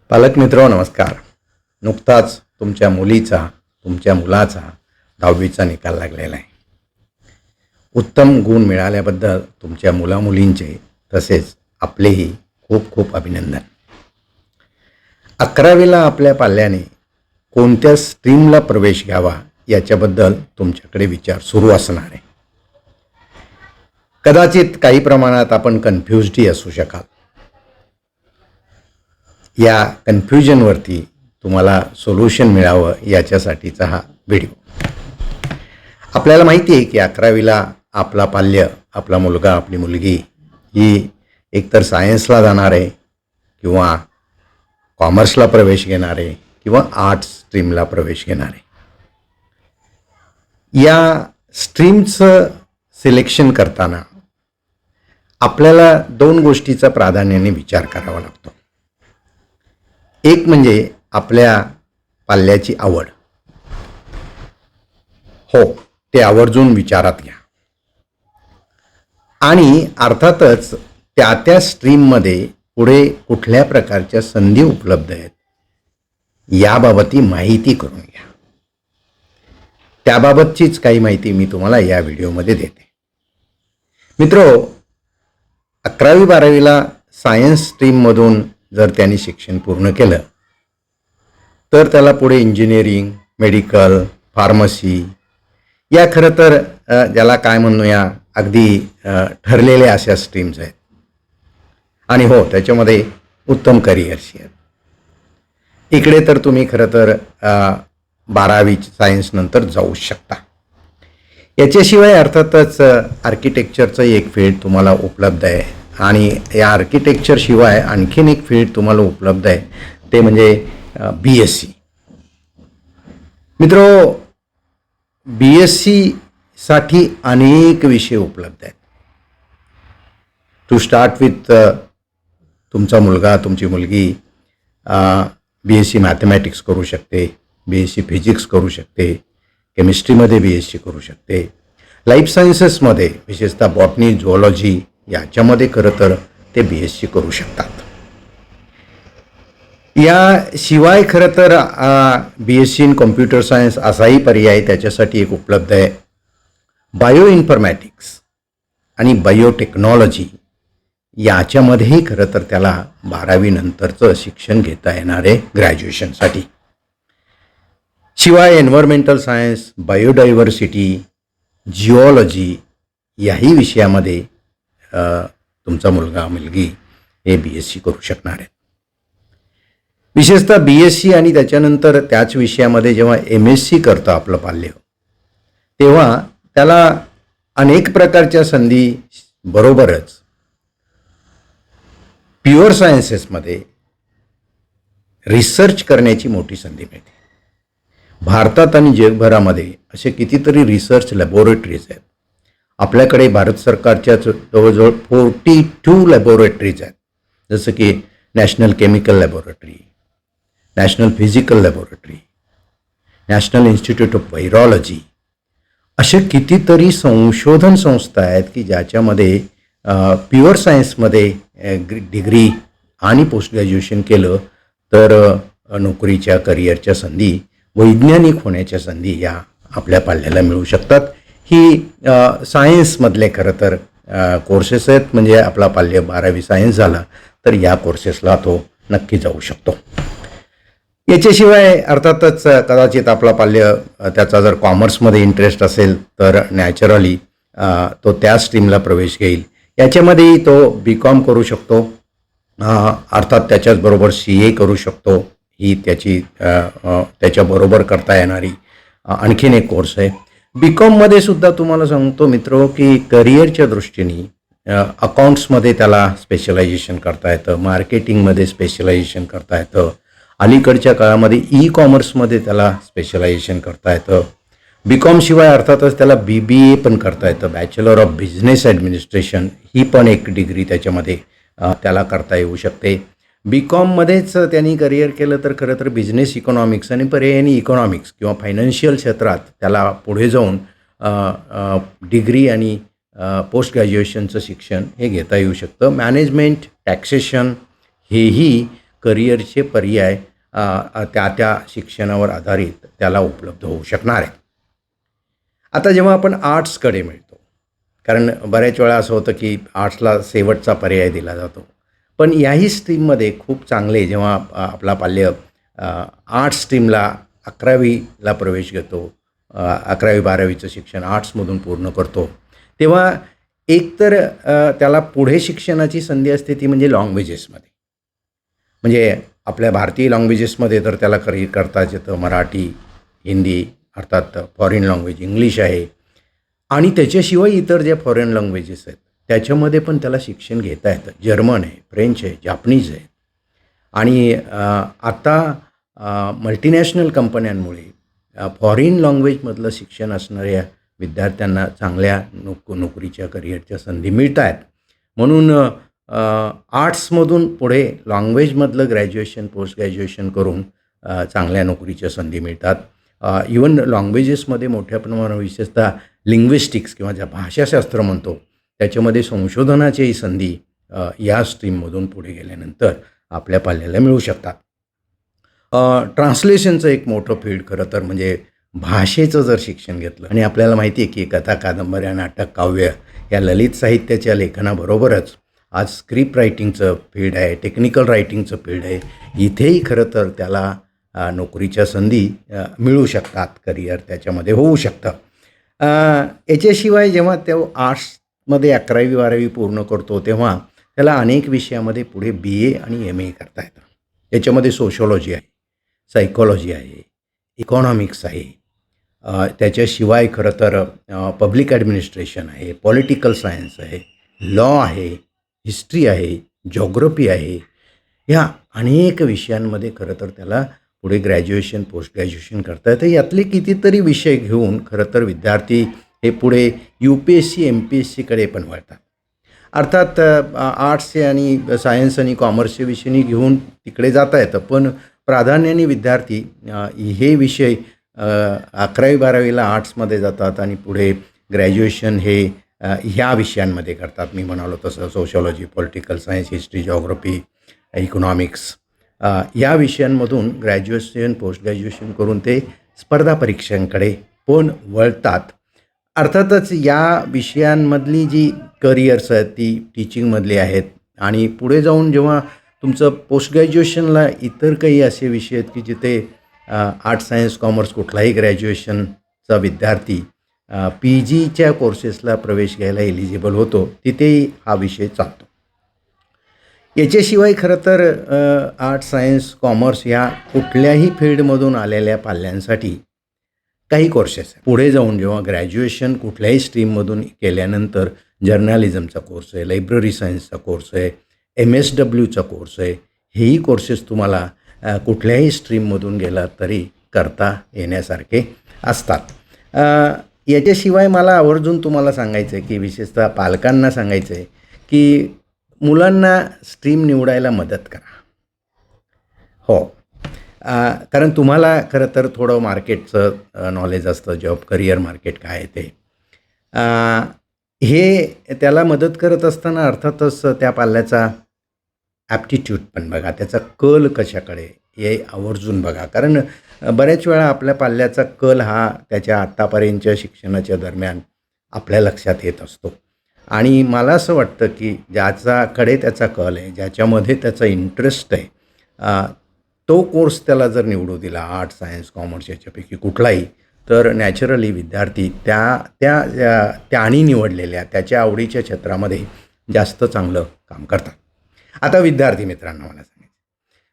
पालक मित्र नमस्कार. नुकताच तुमच्या मुलीचा तुमच्या मुलाचा 10वीचा निकाल लागलेला आहे. उत्तम गुण मिळाल्याबद्दल तुमच्या मुलामुलींचे तसेच आपलेही खूप खूप अभिनंदन. 11वीला आपल्या पाल्याने कोणत्या स्ट्रीमला प्रवेश घ्यावा याच्याबद्दल तुमच्याकडे विचार सुरू असणार आहे. कदाचित काही प्रमाणात आपण कन्फ्युज्डही असू शकाल. या कन्फ्युजनवरती तुम्हाला सोल्युशन मिळावं याच्यासाठीचा हा व्हिडिओ. आपल्याला माहिती आहे की 11वीला आपला पाल्य, आपला मुलगा, आपली मुलगी ही एकतर सायन्सला जाणार आहे किंवा कॉमर्सला प्रवेश घेणार आहे किंवा आर्ट्स स्ट्रीमला प्रवेश घेणार आहे. या स्ट्रीमचं सिलेक्शन करताना आपल्याला दोन गोष्टीचा प्राधान्याने विचार करावा लागतो. एक म्हणजे आपल्या पाल्याची आवड. हो, ते आवर्जून विचारात घ्या. आणि अर्थातच त्या स्ट्रीममध्ये पुढे कुठल्या प्रकारच्या संधी उपलब्ध आहेत याबाबतही माहिती करून घ्या. त्याबाबतचीच काही माहिती मी तुम्हाला या व्हिडिओमध्ये देते. मित्रो, 11वी-12वीला सायन्स स्ट्रीममधून जर त्यांनी शिक्षण पूर्ण केलं तर त्याला पुढे इंजिनिअरिंग, मेडिकल, फार्मसी या खरं तर ज्याला काय म्हणूया अगदी ठरलेल्या अशा स्ट्रीम्स आहेत. आणि हो, त्याच्यामध्ये उत्तम करिअर्सही आहेत. इकडे तर तुम्ही खरं तर 12वी सायन्स नंतर जाऊ शकता. याच्याशिवाय अर्थातच आर्किटेक्चरचं एक फील्ड तुम्हाला उपलब्ध आहे. आणि या आर्किटेक्चरशिवाय आणखीन एक फील्ड तुम्हाला उपलब्ध आहे, ते म्हणजे BSc. मित्रो, BScसाठी अनेक विषय उपलब्ध आहेत. टू स्टार्ट विथ तुमचा मुलगा, तुमची मुलगी BSc मॅथमॅटिक्स करू शकते, BSc फिजिक्स करू शकते, केमिस्ट्रीमध्ये BSc करू शकते, लाईफ सायन्सेसमध्ये विशेषतः बॉटनी, झुऑलॉजी याच्यामध्ये खरं तर ते BSc करू शकतात. याशिवाय खरं तर BSc इन कॉम्प्युटर सायन्स असाही पर्याय त्याच्यासाठी एक उपलब्ध आहे. बायो इन्फॉर्मॅटिक्स आणि बायोटेक्नॉलॉजी याच्यामध्येही खरं तर त्याला 12वी नंतरचं शिक्षण घेता येणार आहे ग्रॅज्युएशनसाठी. शिवाय एन्व्हायरमेंटल सायन्स, बायोडायव्हर्सिटी, जिओलॉजी याही विषयामध्ये तुमचा मुलगा मुलगी हे BSc करू शकणार आहेत. विशेषतः BSc आणि त्याच्यानंतर त्याच विषयामध्ये जेव्हा MSc करतं आपलं पाल्य, तेव्हा त्याला अनेक प्रकारच्या संधी बरोबरच प्युअर सायन्सेसमध्ये रिसर्च करण्याची मोठी संधी मिळते. भारतात आणि जगभरामध्ये असे कितीतरी रिसर्च लॅबोरेटरीज आहेत. आपल्याकडे भारत सरकारच्या जवळजवळ 42 लॅबोरेटरीज आहेत. जसं की national chemical laboratory, national physical laboratory, national institute of virology, असे कितीतरी संशोधन संस्था आहेत की ज्याच्यामध्ये प्युअर सायन्समध्ये डिग्री आणि पोस्ट ग्रॅज्युएशन केलं तर नोकरीच्या, करिअरच्या संधी, वैज्ञानिक होण्याच्या संधी या आपल्या पाल्याला मिळू शकतात. ही सायन्समधले खरं तर कोर्सेस आहेत. म्हणजे आपला पाल्य 12वी सायन्स झाला तर या कोर्सेसला तो नक्की जाऊ शकतो. याच्याशिवाय अर्थातच कदाचित आपला पाल्य त्याचा जर कॉमर्समध्ये इंटरेस्ट असेल तर नॅचरली तो त्या स्ट्रीमला प्रवेश घेईल. याच्यामध्येही तो BCom करू शकतो. अर्थात त्याच्याचबरोबर CA करू शकतो. ही त्याच्याबरोबर करता येणारी आणखीन एक कोर्स आहे. BComमध्ये सुद्धा तुम्हाला सांगतो मित्रो की करिअरच्या दृष्टीने अकाउंट्समध्ये त्याला स्पेशलायझेशन करता येतं, मार्केटिंगमध्ये स्पेशलायझेशन करता येतं, अलीकडच्या काळामध्ये ई-कॉमर्समध्ये त्याला स्पेशलायझेशन करता येतं. BCom शिवाय अर्थातच त्याला BBA पण करता येतं, बॅचलर ऑफ बिझनेस ॲडमिनिस्ट्रेशन, ही पण एक डिग्री त्याच्यामध्ये त्याला करता येऊ शकते. BComमध्येच त्यांनी करिअर केलं तर खरं तर बिझनेस इकॉनॉमिक्स आणि पर्यायाने इकॉनॉमिक्स किंवा फायनान्शियल क्षेत्रात त्याला पुढे जाऊन डिग्री आणि पोस्ट ग्रॅज्युएशनचं शिक्षण हे घेता येऊ शकतं. मॅनेजमेंट, टॅक्सेशन हेही करिअरचे पर्याय त्या त्या शिक्षणावर आधारित त्याला उपलब्ध होऊ शकणार आहे. आता जेव्हा आपण आर्ट्सकडे मिळतो, कारण बऱ्याच वेळा असं होतं की आर्ट्सला शेवटचा पर्याय दिला जातो. पण याही स्ट्रीममध्ये खूप चांगले जेव्हा आपला पाल्य आर्ट्स स्ट्रीमला 11वीला प्रवेश घेतो, 11वी-12वीचं शिक्षण आर्ट्समधून पूर्ण करतो, तेव्हा एकतर त्याला पुढे शिक्षणाची संधी असते ती म्हणजे लँग्वेजेसमध्ये. म्हणजे आपल्या भारतीय लँग्वेजेसमध्ये तर त्याला करिअर करताच येतं. मराठी, हिंदी अर्थात फॉरेन लँग्वेज इंग्लिश आहे आणि त्याच्याशिवाय इतर ज्या फॉरेन लँग्वेजेस आहेत त्याच्यामध्ये पण त्याला शिक्षण घेता येतं. जर्मन आहे, फ्रेंच आहे, जापनीज आहे आणि आता मल्टीनॅशनल कंपन्यांमुळे फॉरेन लँग्वेजमधलं शिक्षण असणाऱ्या विद्यार्थ्यांना चांगल्या नोकरीच्या करिअरच्या संधी मिळत आहेत. म्हणून आर्ट्समधून पुढे लँग्वेजमधलं ग्रॅज्युएशन, पोस्ट ग्रॅज्युएशन करून चांगल्या नोकरीच्या संधी मिळतात. इवन लँग्वेजेसमध्ये मोठ्या प्रमाणावर विशेषतः लिंग्विस्टिक्स किंवा ज्या भाषाशास्त्र म्हणतो त्याच्यामध्ये संशोधनाच्याही संधी या स्ट्रीममधून पुढे गेल्यानंतर आपल्या पाल्याला मिळू शकतात. ट्रान्सलेशनचं एक मोठं फील्ड खरं तर म्हणजे भाषेचं जर शिक्षण घेतलं आणि आपल्याला माहिती आहे की कथा, कादंबऱ्या, नाटक, काव्य या ललित साहित्याच्या लेखनाबरोबरच आज स्क्रिप्ट रायटिंगचं फील्ड आहे, टेक्निकल रायटिंगचं फील्ड आहे. इथेही खरं तर त्याला नोकरीच्या संधी मिळू शकतात, करिअर त्याच्यामध्ये होऊ शकतं. याच्याशिवाय जेव्हा तो आर्ट्समध्ये 11वी-12वी पूर्ण करतो तेव्हा त्याला अनेक विषयामध्ये पुढे BA आणि MA करता येतं. याच्यामध्ये सोशॉलॉजी आहे, सायकॉलॉजी आहे, इकॉनॉमिक्स आहे, त्याच्याशिवाय खरं तर पब्लिक ॲडमिनिस्ट्रेशन आहे, पॉलिटिकल सायन्स आहे, लॉ आहे, हिस्ट्री आहे, जॉग्रफी आहे. ह्या अनेक विषयांमध्ये खरं तर त्याला पुढे ग्रॅज्युएशन, पोस्ट ग्रॅज्युएशन करता येतं. यातले कितीतरी विषय घेऊन खरं तर विद्यार्थी हे पुढे UPSC, MPSCकडे पण वळतात. अर्थात आर्ट्सचे आणि सायन्स आणि कॉमर्सचे विषय घेऊन तिकडे जाता येतं, पण प्राधान्याने विद्यार्थी हे विषय 11वी-12वीला आर्ट्समध्ये जातात आणि पुढे ग्रॅज्युएशन हे ह्या विषयांमध्ये करतात. मी म्हणालो तसं sociology, political science, history, geography, economics या विषयांमधून ग्रॅज्युएशन, पोस्ट ग्रॅज्युएशन करून ते स्पर्धा परीक्षांकडे पण वळतात. अर्थातच या विषयांमधली जी करिअर्स आहेत ती टीचिंगमधली आहेत आणि पुढे जाऊन जेव्हा तुमचं पोस्ट ग्रॅज्युएशनला इतर काही असे विषय आहेत की जिथे आर्ट्स, सायन्स, कॉमर्स कुठलाही ग्रॅज्युएशनचा विद्यार्थी PGच्या कोर्सेसला प्रवेश घ्यायला एलिजिबल होतो, तिथेही हा विषय चालतो. याच्याशिवाय खरं तर आर्ट्स, सायन्स, कॉमर्स या कुठल्याही फील्डमधून आलेल्या पाल्यांसाठी काही कोर्सेस आहेत. पुढे जाऊन जेव्हा ग्रॅज्युएशन कुठल्याही स्ट्रीममधून केल्यानंतर जर्नलिझमचा कोर्स आहे, लायब्ररी सायन्सचा कोर्स आहे, MSWचा कोर्स आहे. हेही कोर्सेस तुम्हाला कुठल्याही स्ट्रीममधून गेला तरी करता येण्यासारखे असतात. याच्याशिवाय मला आवर्जून तुम्हाला सांगायचं आहे की विशेषतः पालकांना सांगायचं आहे की मुलांना स्ट्रीम निवडायला मदत करा. हो, कारण तुम्हाला खरं तर थोडं मार्केटचं नॉलेज असतं, जॉब करिअर मार्केट काय आहे ते. हे त्याला मदत करत असताना अर्थातच त्या पाल्याचा ॲप्टिट्यूड पण बघा, त्याचा कल कशाकडे हे आवर्जून बघा. कारण बऱ्याच वेळा आपल्या पाल्याचा कल हा त्याच्या आत्तापर्यंतच्या शिक्षणाच्या दरम्यान आपल्या लक्षात येत असतो आणि मला असं वाटतं की ज्याच्याकडे त्याचा कल आहे, ज्याच्यामध्ये त्याचा इंटरेस्ट आहे, तो कोर्स त्याला जर निवडू दिला, आर्ट्स, सायन्स, कॉमर्स याच्यापैकी कुठलाही, तर नॅचरली विद्यार्थी त्याने निवडलेल्या त्याच्या आवडीच्या क्षेत्रामध्ये जास्त चांगलं काम करतात. आता विद्यार्थी मित्रांना मला सांगायचं,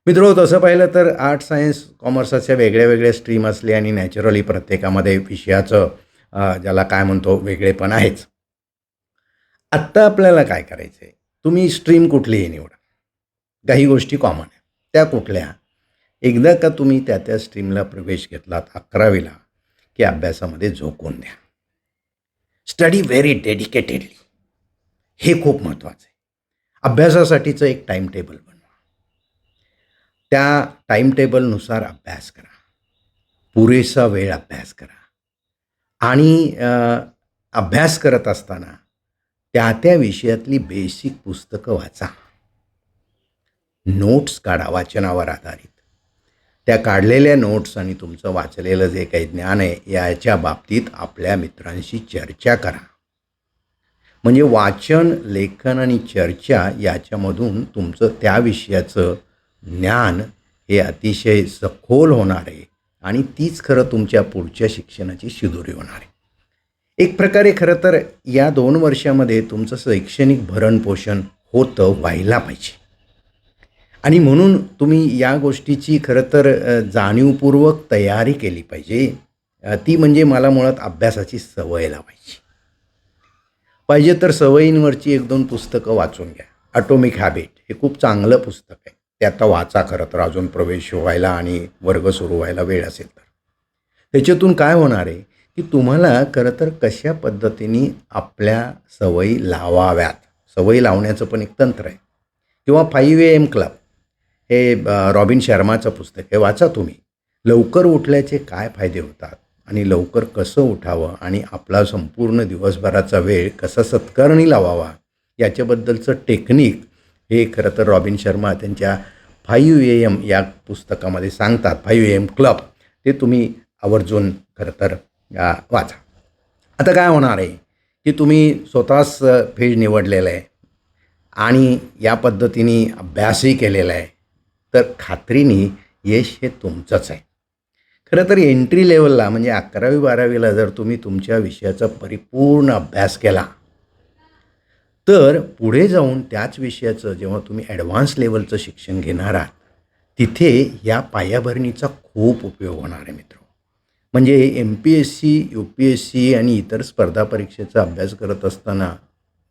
मित्र तसं पाहिलं तर आर्ट्स, सायन्स, कॉमर्स अशा वेगळ्या वेगळ्या स्ट्रीम असल्या आणि नॅचरली प्रत्येकामध्ये विषयाचं ज्याला काय म्हणतो वेगळेपण आहेच. आत्ता आपल्याला काय करायचं आहे, तुम्ही स्ट्रीम कुठलीही निवडा, काही गोष्टी कॉमन आहेत. त्या कुठल्या, एकदा का तुम्ही त्या स्ट्रीमला प्रवेश घेतलात 11वीला की अभ्यासामध्ये झोकून द्या. स्टडी व्हेरी डेडिकेटेडली, हे खूप महत्त्वाचं आहे. अभ्यासासाठीचं एक टाईम टेबल बनवा, त्या टाईम टेबलनुसार अभ्यास करा, पुरेसा वेळ अभ्यास करा आणि अभ्यास करत असताना त्या विषयातली बेसिक पुस्तकं वाचा. नोट्स काढा वाचनावर आधारित. त्या काढलेल्या नोट्स आणि तुमचं वाचलेलं जे काही ज्ञान आहे याच्या बाबतीत आपल्या मित्रांशी चर्चा करा. म्हणजे वाचन, लेखन आणि चर्चा याच्यामधून तुमचं त्या विषयाचं ज्ञान हे अतिशय सखोल होणार आहे आणि तीच खरं तुमच्या पुढच्या शिक्षणाची शिदोरी होणार आहे. एक प्रकारे खरं तर या 2 वर्षामध्ये तुमचं शैक्षणिक भरणपोषण होतं व्हायला पाहिजे आणि म्हणून तुम्ही या गोष्टीची खरं तर जाणीवपूर्वक तयारी केली पाहिजे. ती म्हणजे मला मुळात अभ्यासाची सवय लावायची. पाहिजे तर सवयींवरची 1-2 पुस्तकं वाचून घ्या. ॲटॉमिक हॅबिट हे खूप चांगलं पुस्तक आहे. ते आता वाचा खरं तर अजून प्रवेश व्हायला आणि वर्ग सुरू व्हायला वेळ असेल तर. त्याच्यातून काय होणार आहे की तुम्हाला खरं तर कशा पद्धतीने आपल्या सवयी लावाव्यात. सवयी लावण्याचं पण एक तंत्र आहे. किंवा 5 AM क्लब हे रॉबिन शर्माचं पुस्तक आहे, वाचा तुम्ही. लवकर उठल्याचे काय फायदे होतात आणि लवकर कसं उठावं आणि आपला संपूर्ण दिवसभराचा वेळ कसा सत्कारणी लावावा याच्याबद्दलचं टेक्निक हे खरं तर रॉबिन शर्मा त्यांच्या 5 AM या पुस्तकामध्ये सांगतात. 5 AM क्लब ते तुम्ही आवर्जून खरं तर वाचा. आता काय होणार आहे की तुम्ही स्वतःच फील्ड निवडलेलं आहे आणि या पद्धतीने अभ्यासही केलेला आहे, तर खात्रीने यश हे तुमचंच आहे. खरं तर एंट्री लेवलला म्हणजे 11वी-12वीला जर तुम्ही तुमच्या विषयाचा परिपूर्ण अभ्यास केला, तर पुढे जाऊन त्याच विषयाचं जेव्हा तुम्ही ॲडव्हान्स लेवलचं शिक्षण घेणार आहात, तिथे या पायाभरणीचा खूप उपयोग होणार आहे मित्र. म्हणजे MPSC, UPSC आणि इतर स्पर्धा परीक्षेचा अभ्यास करत असताना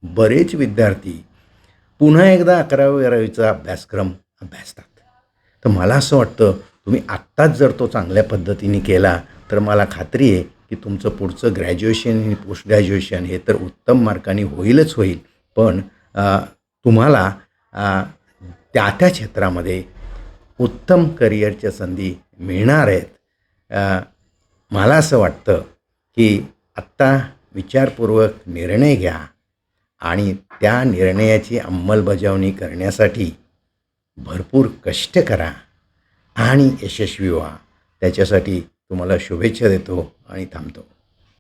बरेच विद्यार्थी पुन्हा एकदा 11वी-12वीचा अभ्यासक्रम अभ्यासतात. तर मला असं वाटतं तुम्ही आत्ताच जर तो चांगल्या पद्धतीने केला तर मला खात्री आहे की तुमचं पुढचं ग्रॅज्युएशन आणि पोस्ट ग्रॅज्युएशन हे तर उत्तम मार्काने होईलच होईल, पण तुम्हाला त्या त्या क्षेत्रामध्ये उत्तम करिअरच्या संधी मिळणार आहेत. मला असं वाटतं की आत्ता विचारपूर्वक निर्णय घ्या आणि त्या निर्णयाची अंमलबजावणी करण्यासाठी भरपूर कष्ट करा आणि यशस्वी व्हा. त्याच्यासाठी तुम्हाला शुभेच्छा देतो आणि थांबतो.